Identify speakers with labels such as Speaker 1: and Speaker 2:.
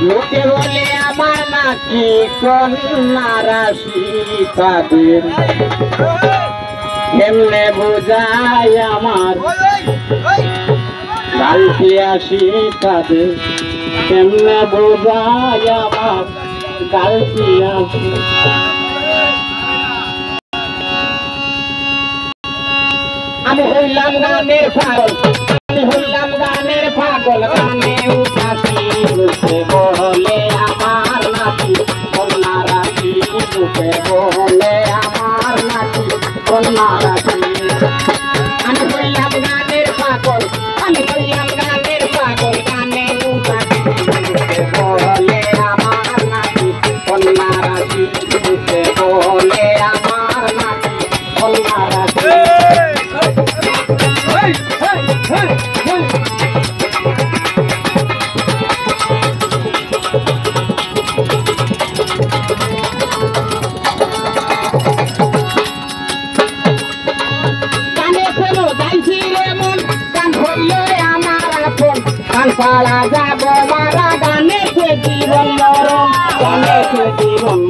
Speaker 1: লোকে বলে আমার নাকি কন্যা রাশি তাদের কেমনে বোঝায় আমার গালটি আসি তাদের কেমনে বোঝায় আমার গালটি আসি আমি হইলাম গানের পাগল আমি হইলাম গানের পাগল গানে উঠাছি বুঝতে বলে আমার নাকি কন্যা রাশি বুঝতে বলে আমার নাকি কন্যা রাশি আমি হইলাম গানের পাগল আমি হইলাম গানের পাগল গানে উঠাছি বুঝতে বলে আমার নাকি কন্যা রাশি বুঝতে বলে আমার নাকি কন্যা রাশি পালা যাব মারা গানে জীবন মরণ গানে জীবন